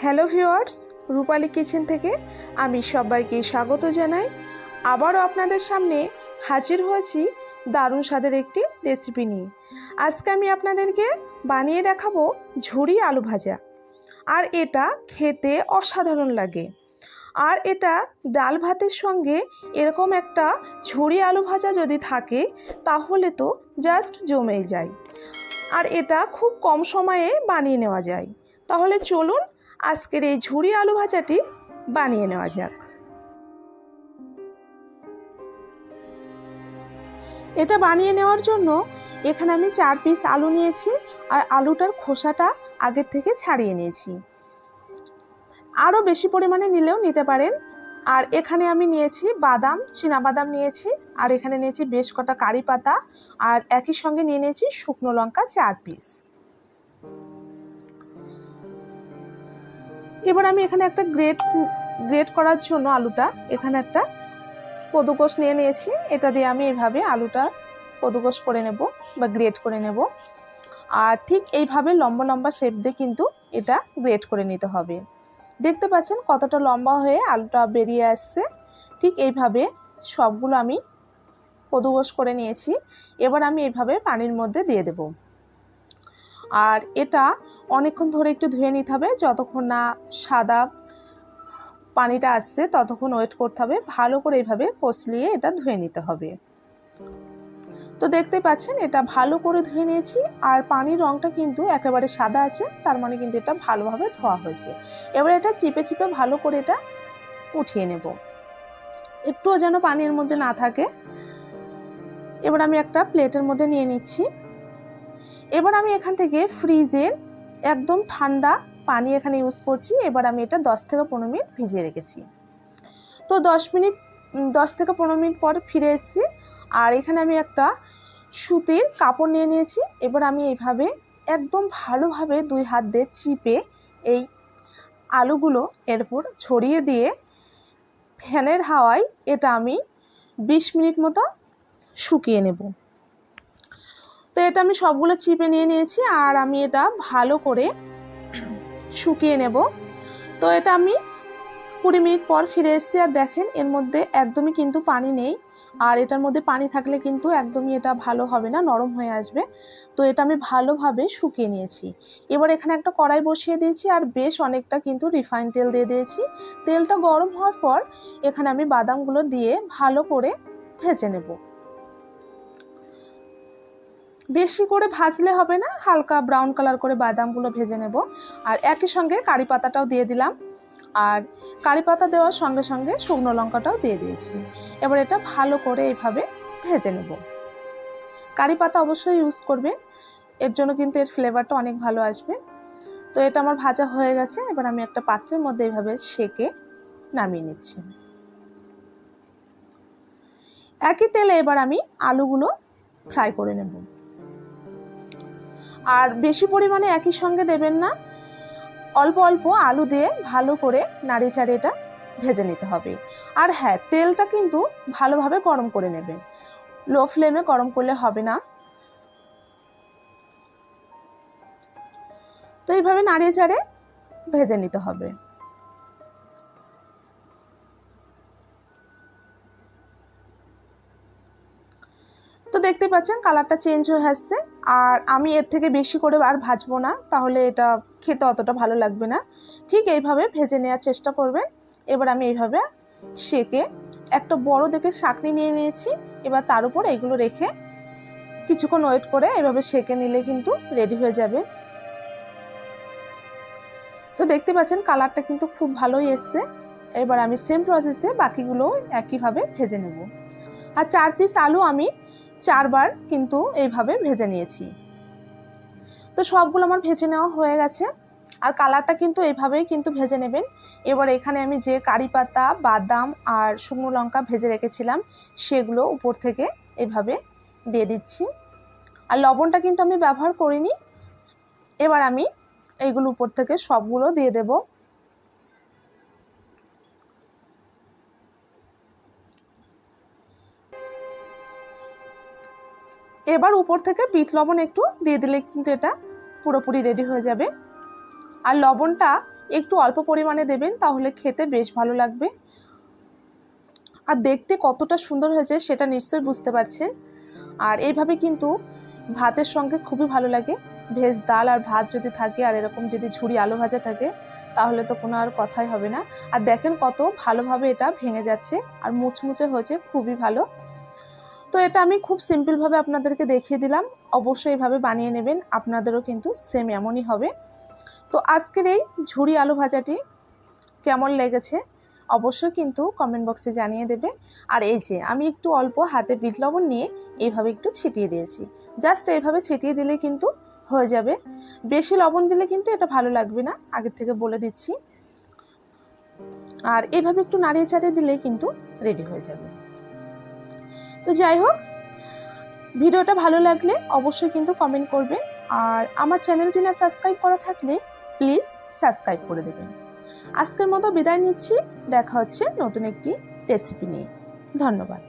Hello viewers, রূপালী kitchen থেকে আমি সবাইকে স্বাগত জানাই। আবারও আপনাদের সামনে হাজির হয়েছি দারুণ স্বাদের একটি রেসিপি নিয়ে। আজকে আমি আপনাদেরকে বানিয়ে দেখাবো ঝুরি আলু ভাজা। আর এটা খেতে অসাধারণ লাগে। আর এটা ডাল ভাতের সঙ্গে এরকম একটা ঝুরি আলু ভাজা যদি থাকে তাহলে তো জাস্ট জমেই যায়। আর এটা খুব কম সময়ে বানিয়ে নেওয়া যায়। তাহলে চলুন আজকের এই ঝুরি আলু ভাজাটি বানিয়ে নেওয়া যাক। এটা বানিয়ে নেওয়ার জন্য এখানে আমি 4 পিস আলু নিয়েছি আর আলুটার খোসাটা আগের থেকে ছাড়িয়ে নিয়েছি। আরও বেশি পরিমাণে নিলেও নিতে পারেন। আর এখানে আমি নিয়েছি বাদাম, চীনাবাদাম নিয়েছি, আর এখানে নিয়েছি বেশ কটা কারি পাতা, আর একই সঙ্গে নিয়ে নিয়েছি শুকনো লঙ্কা 4 পিস। এবার আমি এখানে একটা গ্রেট করার জন্য আলুটা এখানে একটা কদুকস নিয়ে নিয়েছি। এটা দিয়ে আমি এইভাবে আলুটা কদুকস করে নেব বা গ্রেট করে নেব। আর ঠিক এইভাবে লম্বা লম্বা শেপ দিয়ে কিন্তু এটা গ্রেট করে নিতে হবে। দেখতে পাচ্ছেন কতটা লম্বা হয়ে আলুটা বেরিয়ে আসছে। ঠিক এইভাবে সবগুলো আমি কদুকস করে নিয়েছি। এবার আমি এইভাবে পানির মধ্যে দিয়ে দেব। আর এটা অনেকক্ষণ ধরে একটু ধুয়ে নিতে হবে, যতক্ষণ না সাদা পানিটা আসছে ততক্ষণ ওয়েট করতে হবে। ভালো করে এইভাবে কষলিয়ে এটা ধুয়ে নিতে হবে। তো দেখতে পাচ্ছেন এটা ভালো করে ধুয়ে নিয়েছি। আর পানির রঙটা কিন্তু একেবারে সাদা আছে, তার মানে কিন্তু এটা ভালোভাবে ধোয়া হয়েছে। এবার এটা চিপে চিপে ভালো করে এটা উঠিয়ে নেব, একটুও যেন পানির মধ্যে না থাকে। এবার আমি একটা প্লেটের মধ্যে নিয়ে নিচ্ছি। এবার আমি এখান থেকে ফ্রিজের একদম ঠান্ডা পানি এখানে ইউজ করছি। এবার আমি এটা 10 থেকে 15 মিনিট ভিজিয়ে রেখেছি। তো 10 থেকে 15 মিনিট পর ফিরে এসেছি। আর এখানে আমি একটা সুতির কাপড় নিয়ে নিয়েছি। এবার আমি এইভাবে একদম ভালোভাবে 2 হাত দিয়ে চিপে এই আলুগুলো এরপর ছড়িয়ে দিয়ে ফ্যানের হাওয়ায় এটা আমি 20 মিনিট মতো শুকিয়ে নেব। তো এটা আমি সবগুলো চিপে নিয়ে নিয়েছি আর আমি এটা ভালো করে শুকিয়ে নেব। তো এটা আমি 20 মিনিট পর ফিরে এসেছি। আর দেখেন এর মধ্যে একদমই কিন্তু পানি নেই। আর এটার মধ্যে পানি থাকলে কিন্তু একদমই এটা ভালো হবে না, নরম হয়ে আসবে। তো এটা আমি ভালোভাবে শুকিয়ে নিয়েছি। এবার এখানে একটা কড়াই বসিয়ে দিয়েছি আর বেশ অনেকটা কিন্তু রিফাইন তেল দিয়ে দিয়েছি। তেলটা গরম হওয়ার পর এখানে আমি বাদামগুলো দিয়ে ভালো করে ভেজে নেব। বেশি করে ভাজলে হবে না, হালকা ব্রাউন কালার করে বাদামগুলো ভেজে নেব। আর একই সঙ্গে কারি পাতাটাও দিয়ে দিলাম। আর কারি পাতা দেওয়ার সঙ্গে সঙ্গে শুকনো লঙ্কাটাও দিয়ে দিয়েছি। এবার এটা ভালো করে এইভাবে ভেজে নেব। কারি পাতা অবশ্যই ইউজ করবেন, এর জন্য কিন্তু এর ফ্লেভারটা অনেক ভালো আসবে। তো এটা আমার ভাজা হয়ে গেছে। এবার আমি একটা পাত্রের মধ্যে এইভাবে সেকে নামিয়ে নিচ্ছি। একই তেলে এবার আমি আলুগুলো ফ্রাই করে নেব। আর বেশি পরিমাণে একই সঙ্গে দেবেন না, অল্প অল্প আলু দিয়ে ভালো করে নাড়িয়ে চাড়িয়ে এটা ভেজে নিতে হবে। আর হ্যাঁ, তেলটা কিন্তু ভালোভাবে গরম করে নেবেন, লো ফ্লেমে গরম করলে হবে না। তো এইভাবে নাড়িয়ে চাড়িয়ে ভেজে নিতে হবে। তো দেখতে পাচ্ছেন কালারটা চেঞ্জ হয়ে আসছে। আর আমি এর থেকে বেশি করে আর ভাজবো না, তাহলে এটা খেতে অতটা ভালো লাগবে না। ঠিক এইভাবে ভেজে নেওয়ার চেষ্টা করবেন। এবার আমি এইভাবে সেকে একটা বড় দেখে ছাঁকনি নিয়ে নিয়েছি। এবার তার উপর এইগুলো রেখে কিছুক্ষণ ওয়েট করে এভাবে সেকে নিলে কিন্তু রেডি হয়ে যাবে। তো দেখতে পাচ্ছেন কালারটা কিন্তু খুব ভালোই এসছে। এবার আমি সেম প্রসেসে বাকিগুলো একইভাবে ভেজে নেব। আর 4 পিস আলু আমি 4 বার কিন্তু এইভাবে ভেজে নিয়েছি। তো সবগুলো আমার ভেজে নেওয়া হয়ে গেছে। আর কালারটা কিন্তু এইভাবেই কিন্তু ভেজে নেবেন। এবার এখানে আমি যে কারি পাতা, বাদাম আর শুকনো লঙ্কা ভেজে রেখেছিলাম সেগুলো উপর থেকে এইভাবে দিয়ে দিচ্ছি। আর লবণটা কিন্তু আমি ব্যবহার করিনি। এবার আমি এইগুলো উপর থেকে সবগুলো দিয়ে দেব। এবার উপর থেকে বিট লবণ একটু দিয়ে দিলে কিন্তু এটা পুরোপুরি রেডি হয়ে যাবে। আর লবণটা একটু অল্প পরিমাণে দেবেন, তাহলে খেতে বেশ ভালো লাগবে। আর দেখতে কতটা সুন্দর হয়েছে সেটা নিশ্চয়ই বুঝতে পারছেন। আর এইভাবে কিন্তু ভাতের সঙ্গে খুবই ভালো লাগে। ভেজ ডাল আর ভাত যদি থাকে আর এরকম যদি ঝুরি আলু ভাজা থাকে, তাহলে তো কোনো আর কথাই হবে না। আর দেখেন কত ভালোভাবে এটা ভেঙে যাচ্ছে আর মুচমুচে হয়েছে, খুবই ভালো। তো এটা আমি খুব সিম্পলভাবে আপনাদেরকে দেখিয়ে দিলাম। অবশ্যই এইভাবে বানিয়ে নেবেন, আপনাদেরও কিন্তু সেম এমনই হবে। তো আজকের এই ঝুরি আলু ভাজাটি কেমন লেগেছে অবশ্যই কিন্তু কমেন্ট বক্সে জানিয়ে দেবে। আর এই যে আমি একটু অল্প হাতে বিট লবণ নিয়ে এইভাবে একটু ছিটিয়ে দিয়েছি। জাস্ট এইভাবে ছিটিয়ে দিলে কিন্তু হয়ে যাবে। বেশি লবণ দিলে কিন্তু এটা ভালো লাগবে না, আগের থেকে বলে দিচ্ছি। আর এইভাবে একটু নাড়িয়ে চাড়িয়ে দিলেই কিন্তু রেডি হয়ে যাবে। তো যাই হোক, ভিডিওটা ভালো লাগলে অবশ্যই কিন্তু কমেন্ট করবেন। আর আমার চ্যানেলটি না সাবস্ক্রাইব করা থাকলে প্লিজ সাবস্ক্রাইব করে দেবেন। আজকের মতো বিদায় নিচ্ছি, দেখা হচ্ছে নতুন একটি রেসিপি নিয়ে। ধন্যবাদ।